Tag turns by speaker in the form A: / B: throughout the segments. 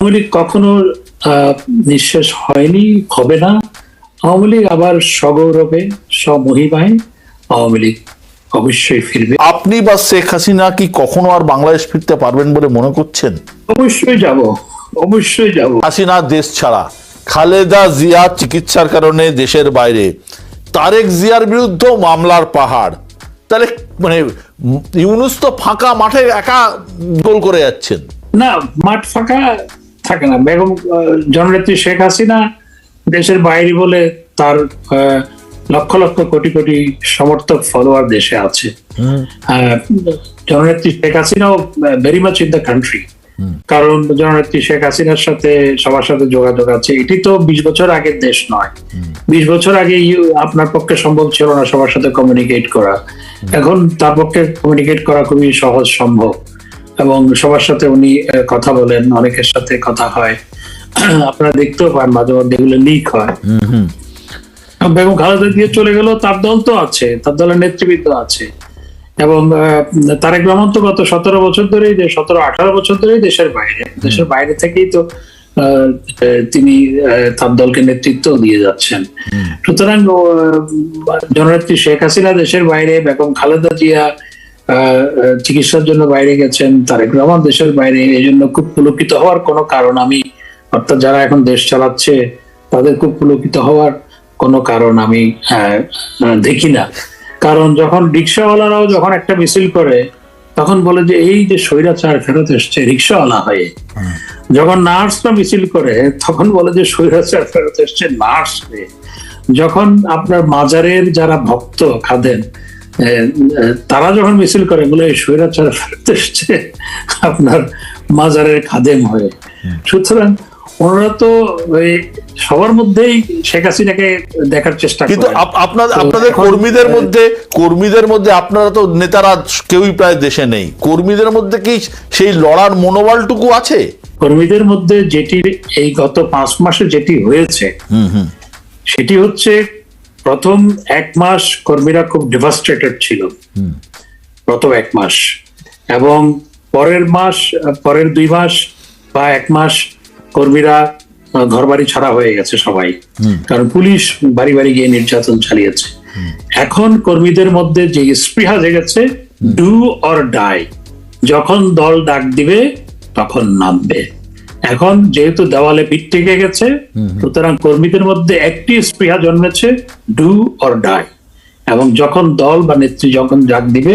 A: আওয়ামী লীগ কখনো নিঃশেষ হয়নি, হবে না। আওয়ামী লীগ আবার সগৌরবে স্বমহিমায় আওয়ামী লীগ অবশ্যই ফিরবে।
B: আপনি বা শেখ হাসিনা কি কখনো আর বাংলাদেশ ফিরতে পারবেন বলে মনে করছেন?
A: অবশ্যই যাব, অবশ্যই যাব।
B: হাসিনা দেশ ছাড়া, খালেদা জিয়া চিকিৎসার কারণে দেশের বাইরে, তারেক জিয়ার বিরুদ্ধে মামলার পাহাড়, তাহলে মানে ইউনূস তো ফাঁকা মাঠে একা গোল করে যাচ্ছেন।
A: না, মাঠ ফাঁকা থাকে না। বেগম জননেত্রী শেখ হাসিনা দেশের বাইরে বলে তার লক্ষ লক্ষ কোটি কোটি সমর্থক ফলোয়ার দেশে আছে। জননেত্রী শেখ হাসিনাও very much in the country, কারণ জননেত্রী শেখ হাসিনার সাথে সবার সাথে যোগাযোগ আছে। এটি তো 20 বছর আগের দেশ নয়। 20 বছর আগে আপনার পক্ষে সম্ভব ছিল না সবার সাথে কমিউনিকেট করা। এখন তার পক্ষে কমিউনিকেট করা খুবই সহজ সম্ভব, এবং সবার সাথে উনি কথা বলেন, অনেকের সাথে কথা হয়। আপনারা দেখতেও পান মাঝে মধ্যে এগুলো লিক হয়। বেগম খালেদা দিয়ে চলে গেল, তার দল তো আছে, তার দলের নেতৃবৃন্দ আছে, এবং তারেক রহমান তো গত 17 বছর ধরেই, 17-18 বছর ধরেই দেশের বাইরে থেকেই তো তিনি তার দলকে নেতৃত্ব দিয়ে যাচ্ছেন। সুতরাং জননেত্রী শেখ হাসিনা দেশের বাইরে, বেগম খালেদা জিয়া চিকিৎসার জন্য বাইরে গেছেন, তারেক রহমান দেশের বাইরে। এই জন্য খুব পুলকিত হওয়ার কোনো কারণ আমি, অর্থাৎ যারা এখন দেশ চালাচ্ছে তাদের খুব পুলকিত হওয়ার কোনো কারণ আমি দেখি না। কারণ যখন রিক্সাওয়ালারাও যখন একটা মিছিল করে তখন বলে যে এই যে স্বৈরাচার ফেরত এসছে রিক্সাওয়ালা হয়ে। যখন নার্সরা মিছিল করে তখন বলে যে স্বৈরাচার ফেরত এসছে নার্স হয়ে। যখন আপনার মাজারের যারা ভক্ত খাদেন তারা যখন মিছিল করে বলে স্বৈরাচার ফেরত এসছে আপনার মাজারের খাদেম হয়ে। সুতরাং ওনারা তো সবার মধ্যেই শেখ হাসিনাকে দেখার চেষ্টা করে।
B: কিন্তু আপনাদের কর্মীদের মধ্যে আপনারা তো নেতারা কেউই প্রায় দেশে নেই, কর্মীদের মধ্যে কি সেই লড়ার মনোবলটুকু আছে?
A: কর্মীদের মধ্যে যেটি এই গত 5 মাসে যেটি হয়েছে সেটি হচ্ছে, প্রথম 1 মাস কর্মীরা খুব ডেভাস্টেটেড ছিল, প্রথম 1 মাস, এবং পরের 2 মাস বা 1 মাস কর্মীরা ঘর বাড়ি ছাড়া হয়ে গেছে সবাই, কারণ পুলিশ বাড়ি বাড়ি গিয়ে নির্যাতন চালিয়েছে। এখন কর্মীদের মধ্যে যে স্পৃহা জেগেছে, ডু অর ডাই, যখন দল ডাক দিবে তখন নামবে। এখন যেহেতু দেওয়ালে পিঠ থেকে গেছে, সুতরাং কর্মীদের মধ্যে একটি স্পৃহা জন্মেছে, ডু অর ডাই, এবং যখন দল বা নেত্রী যখন ডাক দিবে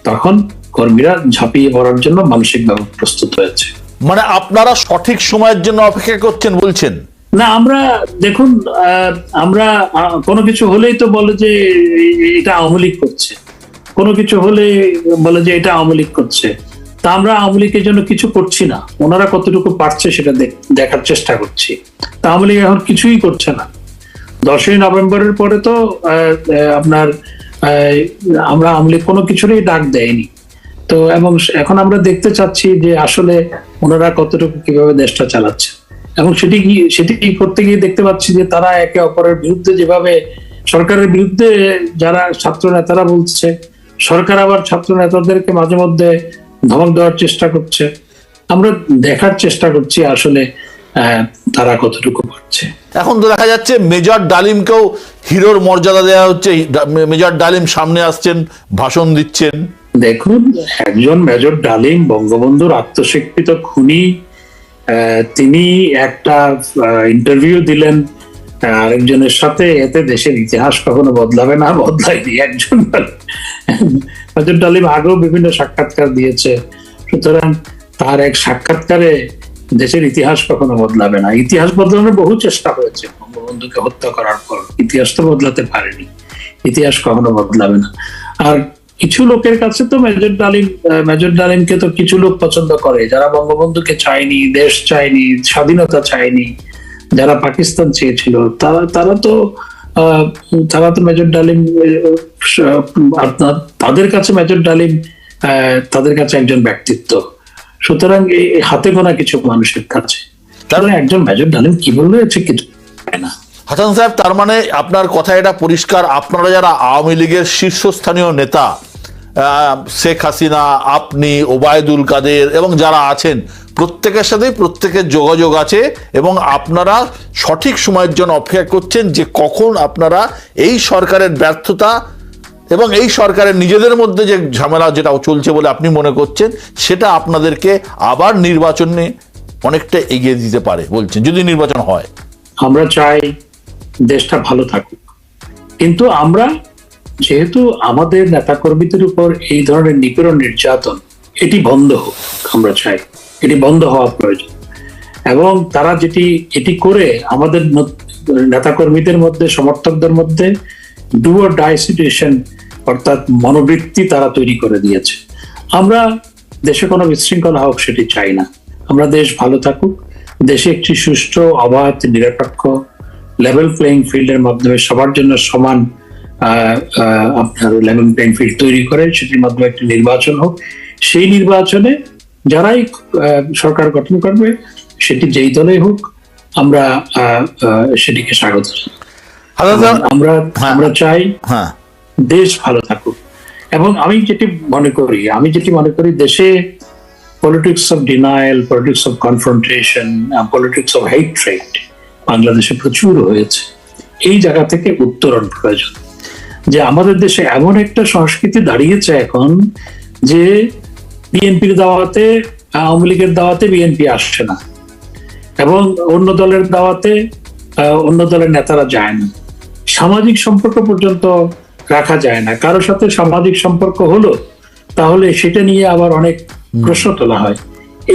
A: তখন কর্মীরা ঝাঁপিয়ে পড়ার জন্য মানসিকভাবে প্রস্তুত হয়েছে।
B: মানে আপনারা সঠিক সময়ের জন্য অপেক্ষা করছেন বলছেন?
A: না, আমরা দেখুন, আমরা কোনো কিছু হলেই তো বলে যে এটা আওয়ামী লীগ করছে, কোনো কিছু হলে বলে যে এটা আওয়ামী লীগ করছে। তা আমরা আওয়ামী লীগের জন্য কিছু করছি না, ওনারা কতটুকু পারছে সেটা দেখার চেষ্টা করছি। তা আওয়ামী লীগ এখন কিছুই করছে না। 10ই নভেম্বরের পরে তো আপনার আমরা আওয়ামী লীগ কোনো কিছুরই ডাক দেয়নি তো, এবং এখন আমরা দেখতে চাচ্ছি যে আসলে ওনারা কতটুকু কিভাবে দেশটা চালাচ্ছে, এবং সেটি করতে গিয়ে দেখতে পাচ্ছি যে তারা একে অপরের বিরুদ্ধে, যেভাবে সরকারের বিরুদ্ধে যারা ছাত্র নেতারা বলছে, সরকার আবার ছাত্র নেতাদেরকে মাঝে মধ্যে ধমক দেওয়ার চেষ্টা করছে। আমরা দেখার চেষ্টা করছি আসলে তারা কতটুকু পারছে।
B: এখন তো দেখা যাচ্ছে মেজর ডালিমকেও হিরোর মর্যাদা দেওয়া হচ্ছে। মেজর ডালিম সামনে আসছেন, ভাষণ দিচ্ছেন।
A: দেখুন, একজন মেজর ডালিম বঙ্গবন্ধুর আত্মস্বীকৃত খুনি, তিনি একটা ইন্টারভিউ দিলেন আরেকজনের সাথে, এতে দেশের ইতিহাস কখনো বদলাবে না, বদলায়নি। একজন মেজর ডালিম আগেও বিভিন্ন সাক্ষাৎকার দিয়েছে, সুতরাং তার এক সাক্ষাৎকারে দেশের ইতিহাস কখনো বদলাবে না। ইতিহাস বদলানোর বহু চেষ্টা হয়েছে বঙ্গবন্ধুকে হত্যা করার পর, ইতিহাস তো বদলাতে পারেনি, ইতিহাস কখনো বদলাবে না। আর কিছু লোকের কাছে তো মেজর ডালিমকে তো কিছু লোক পছন্দ করে, যারা বঙ্গবন্ধুকে চায়নি, দেশ চায়নি, স্বাধীনতা চায়নি, যারা পাকিস্তান চেয়েছিল, তারা তো মেজর ডালিম, তাদের কাছে মেজর ডালিম তাদের কাছে একজন ব্যক্তিত্ব। সুতরাং এই হাতে গোনা কিছু মানুষের কাছে একজন মেজর ডালিম কি বলবে কিছু না।
B: হাসান সাহেব, তার মানে আপনার কথা এটা পরিষ্কার, আপনারা যারা আওয়ামী লীগের শীর্ষস্থানীয় নেতা, শেখ হাসিনা, আপনি, ওবায়দুল কাদের এবং যারা আছেন, প্রত্যেকের সাথে প্রত্যেকের যোগাযোগ আছে এবং আপনারা সঠিক সময়ের জন্য অপেক্ষা করছেন যে কখন আপনারা এই সরকারের ব্যর্থতা এবং এই সরকারের নিজেদের মধ্যে যে ঝামেলা যেটা চলছে বলে আপনি মনে করছেন সেটা আপনাদেরকে আবার নির্বাচনে অনেকটা এগিয়ে দিতে পারে বলছেন যদি নির্বাচন হয়।
A: আমরা চাই দেশটা ভালো থাকুক, কিন্তু আমরা যেহেতু আমাদের নেতাকর্মীদের উপর এই ধরনের নিপীড়ন নির্যাতন এটি বন্ধ হোক, আমরা চাই এটি বন্ধ হওয়া প্রয়োজন। এবং তারা এটি করে আমাদের নেতাকর্মীদের মধ্যে, সমর্থকদের মধ্যে ডু অর ডাই সিচুয়েশন অর্থাৎ মনোবৃত্তি তারা তৈরি করে দিয়েছে। আমরা দেশে কোনো বিশৃঙ্খলা হোক সেটি চাই না। আমরা দেশ ভালো থাকুক, দেশে একটি সুষ্ঠু, অবাধ, নিরপেক্ষ লেভেল প্লেইং ফিল্ডের মাধ্যমে সবার জন্য সমান আপনার লেভেল প্লেইং ফিল্ড তৈরি করে সেটির মাধ্যমে একটি নির্বাচন হোক। সেই নির্বাচনে যারাই সরকার গঠন করবে সেটি যেই দলেই হোক আমরা সেটিকে স্বাগত জানাই। আমরা চাই দেশ ভালো থাকুক। এবং আমি যেটি মনে করি দেশে politics of denial, politics of confrontation, politics of hatred বাংলাদেশে প্রচুর হয়েছে। এই জায়গা থেকে উত্তরণ প্রয়োজন। যে আমাদের দেশে এমন একটা সংস্কৃতি দাঁড়িয়েছে এখন যে বিএনপির দাওয়াতে, আওয়ামী লীগের দাওয়াতে বিএনপি আসছে না, এবং অন্য দলের দাওয়াতে অন্য দলের নেতারা যায় না। সামাজিক সম্পর্ক পর্যন্ত রাখা যায় না। কারোর সাথে সামাজিক সম্পর্ক হলো তাহলে সেটা নিয়ে আবার অনেক প্রশ্ন তোলা হয়।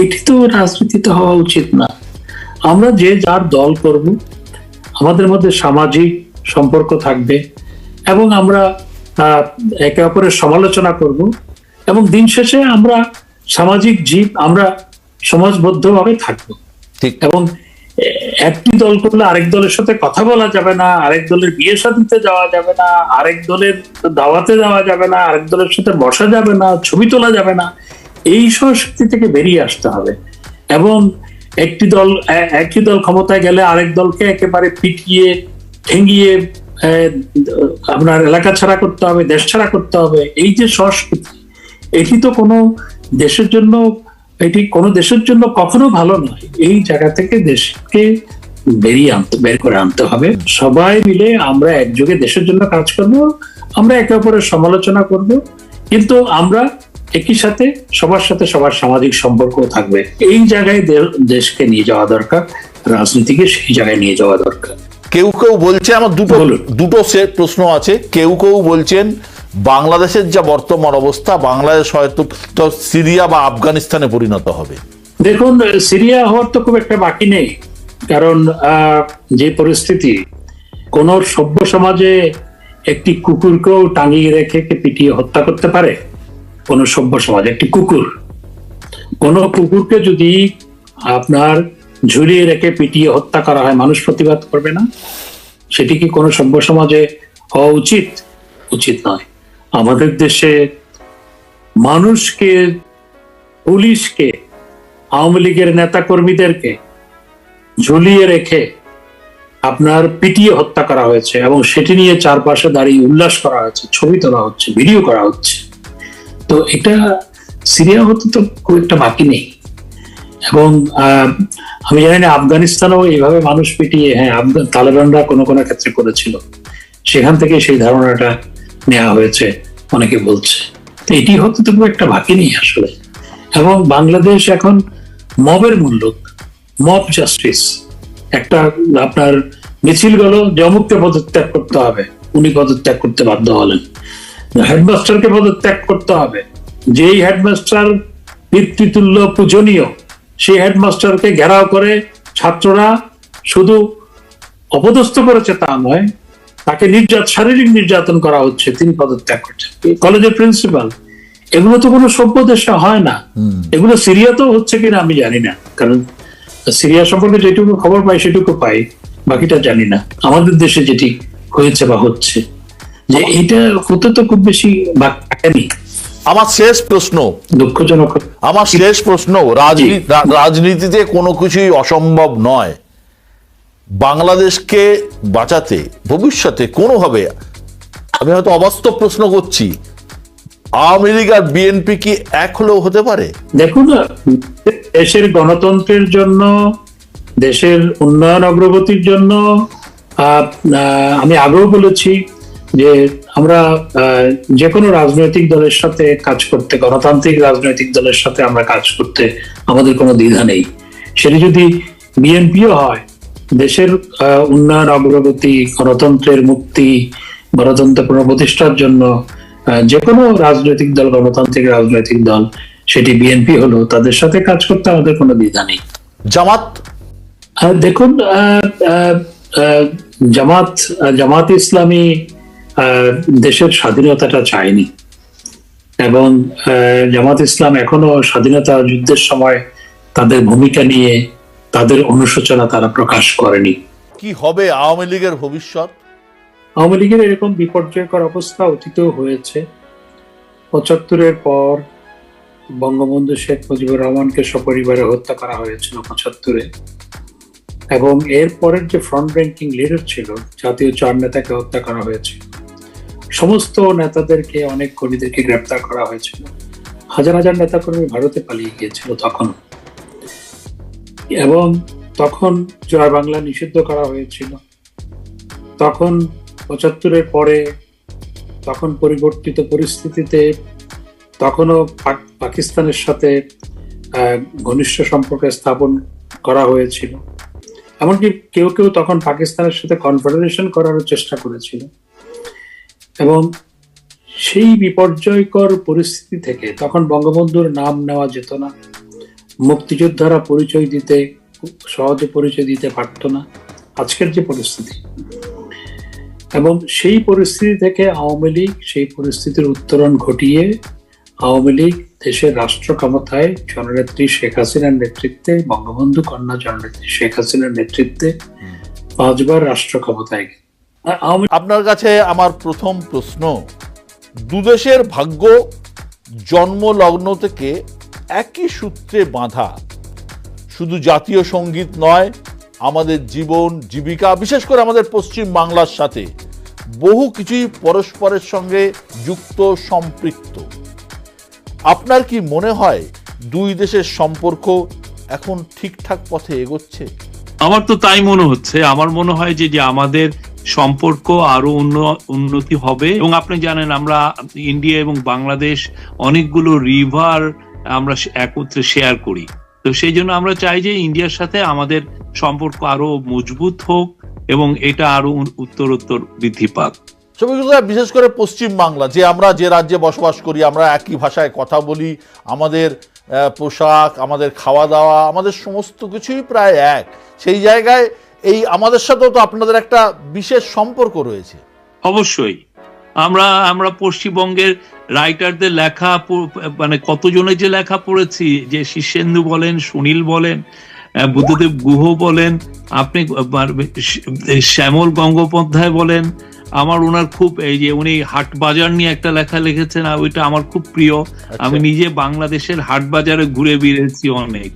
A: এটি তো রাজনীতিতে হওয়া উচিত না। আমরা যে যার দল করব, আমাদের মধ্যে সামাজিক সম্পর্ক থাকবে এবং আমরা একে অপরের সমালোচনা করব, এবং দিন শেষে আমরা সামাজিক জীব, আমরা সমাজবদ্ধভাবে থাকবো। এবং একটি দল করলে আরেক দলের সাথে কথা বলা যাবে না, আরেক দলের বিয়ে শাদীতে যাওয়া যাবে না, আরেক দলের দাওয়াতে যাওয়া যাবে না, আরেক দলের সাথে বসা যাবে না, ছবি তোলা যাবে না। এই সংস্কৃতি থেকে বেরিয়ে আসতে হবে। এবং একটি দল ক্ষমতায় গেলে আরেক দলকে একেবারে পিটিয়ে ঠেঙ্গিয়ে আপনার এলাকা ছাড়া করতে হবে, দেশ ছাড়া করতে হবে। এই যে সংস্কৃতি, এটি তো কোনো দেশের জন্য কখনো ভালো নয়। এই জায়গা থেকে দেশকে বের করে আনতে হবে। সবাই মিলে আমরা একযোগে দেশের জন্য কাজ করব, আমরা একে অপরের সমালোচনা করব, কিন্তু আমরা একই সাথে সবার সামাজিক সম্পর্ক থাকবে। এই জায়গায় দেশকে নিয়ে যাওয়া দরকার, রাজনীতিকে সেই জায়গায় নিয়ে যাওয়া দরকার।
B: কেউ বলছে, আমার দুটো সেট প্রশ্ন আছে। কেউ বলছেন বাংলাদেশের যা বর্তমান অবস্থা, বাংলাদেশ হয়তো সিরিয়া বা আফগানিস্তানে পরিণত হবে।
A: দেখুন, সিরিয়া হওয়ার তো খুব একটা বাকি নেই, কারণ যে পরিস্থিতি, কোন সভ্য সমাজে একটি কুকুরকেও টাঙিয়ে রেখে পিটিয়ে হত্যা করতে পারে? কোন সভ্য সমাজ একটি কোন কুকুরকে যদি আপনার ঝুলিয়ে রেখে পিটিয়ে হত্যা করা হয়, মানুষ প্রতিবাদ করবে না? সেটি কি কোনো সভ্য সমাজে হওয়া উচিত নয়। আমাদের দেশে মানুষকে, পুলিশকে, আওয়ামী লীগের নেতা কর্মীদেরকে ঝুলিয়ে রেখে আপনার পিটিয়ে হত্যা করা হয়েছে, এবং সেটি নিয়ে চারপাশে দাঁড়িয়ে উল্লাস করা হয়েছে, ছবি তোলা হচ্ছে, ভিডিও করা হচ্ছে। তো এটা সিরিয়া হতে তো খুব একটা বাকি নেই। এবং আমি জানি না আফগানিস্তানেও এইভাবে মানুষ পিটিয়ে, তালেবানরা কোনো ক্ষেত্রে করেছিল, সেখান থেকে সেই ধারণাটা নেওয়া হয়েছে অনেকে বলছে। তো এটি হতে তো খুব একটা বাকি নেই আসলে। এবং বাংলাদেশ এখন মবের মূল্য, মব জাস্টিস, একটা আপনার মিছিল গেল যে অমুককে পদত্যাগ করতে হবে, উনি পদত্যাগ করতে বাধ্য হলেন। হেডমাস্টারকে পদত্যাগ করতে হবে, যেই হেডমাস্টার পিতৃতুল্য পূজনীয়, সেই হেডমাস্টারকে ঘেরাও করে ছাত্ররা শুধু অপদস্থ করেছে তা নয়, তাকে শারীরিক নির্যাতন করা হচ্ছে, তিনি পদত্যাগ করছেন। কলেজের প্রিন্সিপাল, এগুলো তো কোনো সভ্য দেশে হয় না। এগুলো সিরিয়াতেও হচ্ছে কিনা আমি জানি না, কারণ সিরিয়া সম্পর্কে যেটুকু খবর পাই সেটুকু পাই, বাকিটা জানি না। আমাদের দেশে যেটি হয়েছে বা হচ্ছে, যে এটা হতে তো খুব বেশি বাকি।
B: আমার শেষ প্রশ্ন,
A: দুঃখজনক,
B: রাজনীতিতে কোনো কিছুই অসম্ভব নয়। বাংলাদেশকে বাঁচাতে ভবিষ্যতে কোনোভাবে, আমি হয়তো অবাস্তব প্রশ্ন করছি, আওয়ামী লীগ আর বিএনপি কি এক হলেও হতে পারে?
A: দেখুন, দেশের গণতন্ত্রের জন্য, দেশের উন্নয়ন অগ্রগতির জন্য আমি আগেও বলেছি যে আমরা যে কোনো রাজনৈতিক দলের সাথে কাজ করতে, গণতান্ত্রিক রাজনৈতিক দলের সাথে আমরা কাজ করতে আমাদের কোনো দ্বিধা নেই। সেটি যদি বিএনপিও হয়, দেশের উন্নয়ন অগ্রগতি, গণতন্ত্রের মুক্তি, গণতন্ত্র পুনঃপ্রতিষ্ঠার জন্য যে কোনো রাজনৈতিক দল, গণতান্ত্রিক রাজনৈতিক দল, সেটি বিএনপি হলো, তাদের সাথে কাজ করতে আমাদের কোনো দ্বিধা নেই।
B: জামাত?
A: দেখুন, জামাত ইসলামী দেশের স্বাধীনতাটা চায়নি, এবং জামাত ইসলাম এখনো স্বাধীনতা যুদ্ধের সময় তাদের ভূমিকা নিয়ে তাদের অনুশোচনা তারা প্রকাশ করেনি।
B: কি হবে আওয়ামী লীগের ভবিষ্যৎ?
A: আওয়ামী লীগের এরকম বিপর্যয়কর অবস্থা অতীতেও হয়েছে। ৭৫-এর পর বঙ্গবন্ধু শেখ মুজিবুর রহমানকে সপরিবারে হত্যা করা হয়েছিল ৭৫-এ, এবং এর পরের যে ফ্রন্ট র্যাঙ্কিং লিডার ছিল, জাতীয় ৪ নেতাকে হত্যা করা হয়েছিল, সমস্ত নেতাদেরকে, অনেক কর্মীদেরকে গ্রেপ্তার করা হয়েছিল, হাজার হাজার নেতাকর্মী ভারতে পালিয়ে গিয়েছিল তখন, এবং তখন জয় বাংলা নিষিদ্ধ করা হয়েছিল। তখন ৭৫-এর পরে, তখন পরিবর্তিত পরিস্থিতিতে, তখনও পাকিস্তানের সাথে ঘনিষ্ঠ সম্পর্ক স্থাপন করা হয়েছিল, এমনকি কেউ কেউ তখন পাকিস্তানের সাথে কনফেডারেশন করার চেষ্টা করেছিল। এবং সেই বিপর্যয়কর পরিস্থিতি থেকে তখন বঙ্গবন্ধুর নাম নেওয়া যেত না, মুক্তিযোদ্ধারা পরিচয় দিতে, সহজে পরিচয় দিতে পারত না, আজকের যে পরিস্থিতি। এবং সেই পরিস্থিতি থেকে আওয়ামী লীগ সেই পরিস্থিতির উত্তরণ ঘটিয়ে আওয়ামী লীগ দেশের রাষ্ট্র ক্ষমতায় জননেত্রী শেখ হাসিনার নেতৃত্বে, বঙ্গবন্ধু কন্যা জননেত্রী শেখ হাসিনার নেতৃত্বে 5 বার রাষ্ট্র ক্ষমতায়।
B: আপনার কাছে আমার প্রথম প্রশ্ন, দুদেশের ভাগ্য জন্মলগ্ন থেকে একই সূত্রে বাঁধা। শুধু জাতীয় সঙ্গীত নয়, আমাদের জীবন জীবিকা, বিশেষ করে আমাদের পশ্চিম বাংলার সাথে বহু কিছুই পরস্পরের সঙ্গে যুক্ত, সম্পৃক্ত। আপনার কি মনে হয় দুই দেশের সম্পর্ক এখন ঠিকঠাক পথে এগোচ্ছে?
C: আমার তো তাই মনে হচ্ছে। আমার মনে হয় যে আমাদের সম্পর্ক আরো উন্নতি হবে। এবং আপনি জানেন, আমরা ইন্ডিয়া এবং বাংলাদেশ অনেকগুলো রিভার আমরা একত্রে শেয়ার করি। তো সেই জন্য আমরা চাই যে ইন্ডিয়ার সাথে আমাদের সম্পর্ক আরো মজবুত হোক এবং এটা আরো উত্তরোত্তর বৃদ্ধি পাক।
B: বিশেষ করে পশ্চিম বাংলা, যে আমরা যে রাজ্যে বসবাস করি, আমরা একই ভাষায় কথা বলি, আমাদের পোশাক, আমাদের খাওয়া দাওয়া, আমাদের সমস্ত কিছুই প্রায় এক। সেই জায়গায় এই আমাদের সাথেও তো আপনাদের একটা বিশেষ সম্পর্ক রয়েছে।
C: অবশ্যই আমরা পশ্চিমবঙ্গের রাইটারদের লেখা, মানে কতজনের যে লেখা পড়েছি, যে শীর্ষেন্দু বলেন, সুনীল বলেন, বুদ্ধদেব গুহ বলেন, আপনি শ্যামল গঙ্গোপাধ্যায় বলেন, আমার ওনার খুব, এই যে উনি হাট বাজার নিয়ে একটা লেখা লিখেছেন, ওইটা আমার খুব প্রিয়। আমি নিজে বাংলাদেশের হাট বাজারে ঘুরে বেরিয়েছি অনেক।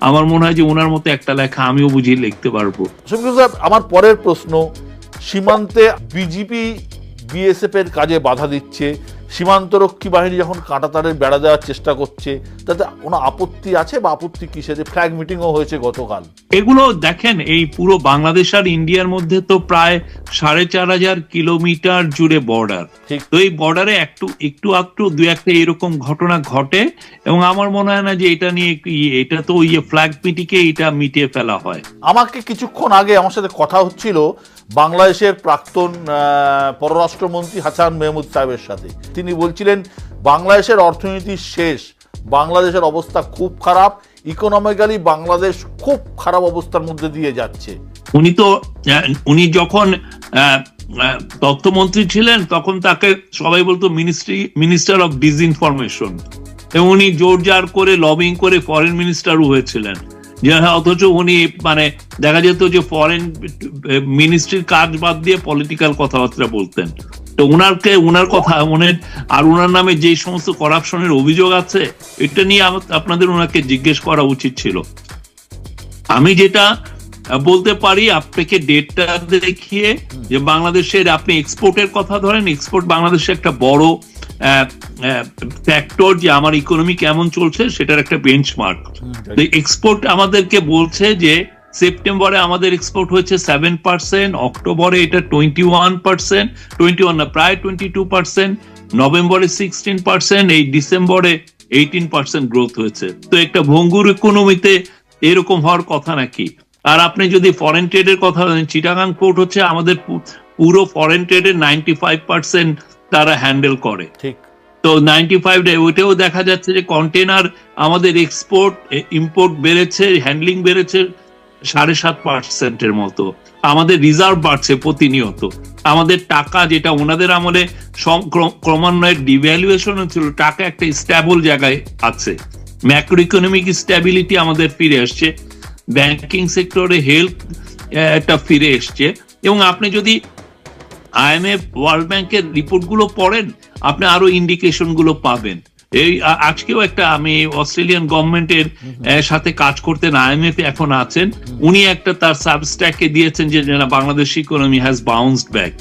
C: আমার মনে হয় যে ওনার মতো একটা লেখা আমিও বুঝিয়ে লিখতে পারবো।
B: আমার পরের প্রশ্ন, সীমান্তে বিজেপি বিএসএফ এর কাজে বাধা দিচ্ছে, সীমান্তরক্ষী বাহিনী যখন কাঁটাতারের বেড়া দেওয়ার চেষ্টা করছে, তাতে কোনো আপত্তি আছে বা আপত্তি কিসের? ফ্ল্যাগ মিটিংও হয়েছে গতকাল।
C: এগুলো দেখেন, এই পুরো বাংলাদেশ আর ইন্ডিয়ার মধ্যে তো প্রায় 4,500 কিলোমিটার জুড়ে বর্ডার। তো এই বর্ডারে একটু দু একটা এরকম ঘটনা ঘটে, এবং আমার মনে হয় না যে এটা নিয়ে, এটা তো ফ্ল্যাগ মিটিংকে এটা মিটিয়ে ফেলা হয়।
B: আমাকে কিছুক্ষণ আগে আমার সাথে কথা হচ্ছিল বাংলাদেশের প্রাক্তন পররাষ্ট্রমন্ত্রী হাসান মেহমুদ সাহেবের সাথে। তিনি বলছিলেন বাংলাদেশের অর্থনীতি শেষ, বাংলাদেশের অবস্থা খুব খারাপ, ইকোনমিক্যালি বাংলাদেশ খুব খারাপ অবস্থার মধ্যে দিয়ে যাচ্ছে।
C: উনি যখন তথ্যমন্ত্রী ছিলেন তখন তাকে সবাই বলতো মিনিস্টার অফ ডিসইনফরমেশন, এবং উনি জোর জার করে লবিং করে ফরেন মিনিস্টারও হয়েছিলেন। অথচ উনি, মানে দেখা যেত যে ফরেন মিনিস্ট্রির কাজ বাদ দিয়ে পলিটিক্যাল কথাবার্তা বলতেন। তো ওনার কথা, আর ওনার নামে যে সমস্ত করাপশনের অভিযোগ আছে, এটা নিয়ে আপনাদের ওনাকে জিজ্ঞেস করা উচিত ছিল। আমি যেটা বলতে পারি আপনাকে ডেটটা দেখিয়ে, যে বাংলাদেশের আপনি এক্সপোর্টের কথা ধরেন, এক্সপোর্ট বাংলাদেশের একটা বড় ফ্যাক্টর যে আমার ইকোনমি কেমন চলছে সেটার একটা বেঞ্চমার্ক। এক্সপোর্ট আমাদেরকে বলছে যে সেপ্টেম্বরে আমাদের এক্সপোর্ট হয়েছে 7%, অক্টোবরে এটা 21%, 21 না প্রায় 22%, নভেম্বরে 16%, এই ডিসেম্বরে 18% গ্রোথ হয়েছে। তো একটা ভঙ্গুর ইকোনমিতে এরকম হওয়ার কথা নাকি? আর আপনি যদি ফরেন ট্রেডের কথা বলেন, চিটাগাং পোর্ট হচ্ছে আমাদের পুরো ফরেন ট্রেডের 95% তারা হ্যান্ডেল করে।
B: ঠিক।
C: তো 95 ওইটাও দেখা যাচ্ছে যে কন্টেনার আমাদের এক্সপোর্ট ইম্পোর্ট বেড়েছে, হ্যান্ডলিং বেড়েছে 7.5% মতো। আমাদের রিজার্ভ বাড়ছে প্রতিনিয়ত। আমাদের টাকা যেটা ওনাদের আমলে ক্রমান্বয়ে ডিভ্যালুয়েশন হচ্ছিল, টাকা একটা স্টেবল জায়গায় আছে। ম্যাক্রো ইকোনমিক স্টেবিলিটি আমাদের ফিরে আসছে, ব্যাংকিং সেক্টরে হেলথ একটা ফিরে এসছে। এবং আপনি যদি IMF ওয়ার্ল্ড ব্যাংকের রিপোর্ট গুলো পড়েন, আপনি আরো ইন্ডিকেশন গুলো পাবেন। এই আজকেও একটা আমি অস্ট্রেলিয়ান গভর্নমেন্টের সাথে কাজ করতেন, IMF এখন আছেন, উনি একটা তার সাবস্ট্যাকে দিয়েছেন যে বাংলাদেশ ইকোনমি হ্যাজ বাউন্সড ব্যাক।